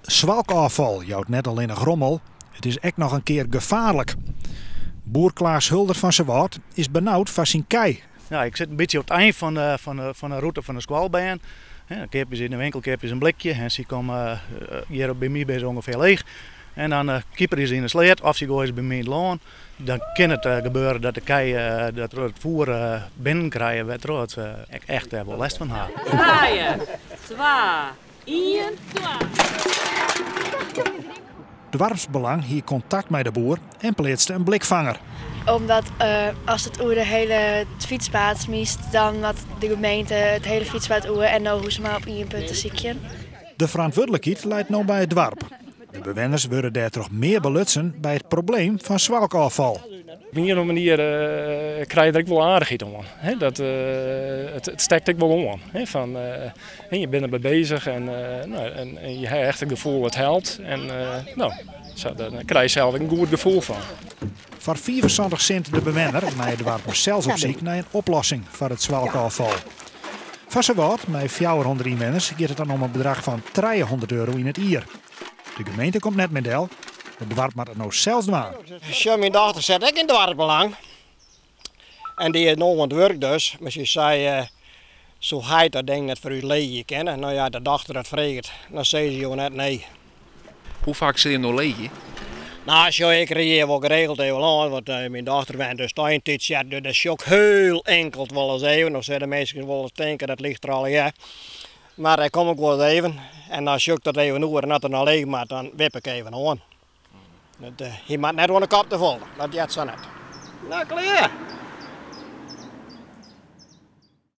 Zwalkafval jouwt net alleen een grommel, het is echt nog een keer gevaarlijk. Boer Klaas Hulder van Sewaard is benauwd van zijn kei. Ja, ik zit een beetje op het eind van de route van de squalbaan. Ik heb in de winkel een blikje en ze komen hier bij mij bij ongeveer leeg. En dan kieper is in de sleet of ze gooien bij mij in de laan. Dan kan het gebeuren dat de kei dat het voer binnenkrijgen waar het echt wel last van haar. 3, 2, 1, 2. Dwarpsbelang hier contact met de boer en plaatste een blikvanger. Omdat als het oer de hele fietspad smiest, dan had de gemeente het hele fietspad oer en nou hoe ze maar op 1 punt te ziekje. De verantwoordelijkheid leidt nu bij het dorp. De bewoners worden daar toch meer belutsen bij het probleem van zwalkafval. Op een andere manier krijg je er ook wel aardigheid om. Het stekt ook wel om. Je bent erbij bezig en je hebt echt het gevoel het helpt. En daar krijg je zelf een goed gevoel van. Voor 75 cent de bewoner, maar het dorp zelfs op zoek naar een oplossing voor het zwalkafval. Van Sewaard, met 400 inwoners, gaat het dan om een bedrag van €300 in het jaar. De gemeente komt net met del. Het dorp moet het nou zelfs doen. Mijn dochter zit ik in het dorpbelang. En die heeft nog aan het werk dus. Maar ze zei, zo ga je dat ding net voor uw leeg kennen. Nou ja, de dochter dat vreegt. Dan zei ze gewoon net nee. Hoe vaak zit je nog leeg? Nou, zo ik hier wel geregeld even aan, want mijn dochter went dus tuintijd, ja, dat is ook heel enkel wel eens even. Of de mensen wel eens denken, dat ligt er al, ja. Maar dan kom ik wel eens even. En als je dat even hoor en dat er nou leeg maakt, dan wip ik even aan. Je maakt net gewoon een kop te vol, dat jet zo net. Nou, klaar.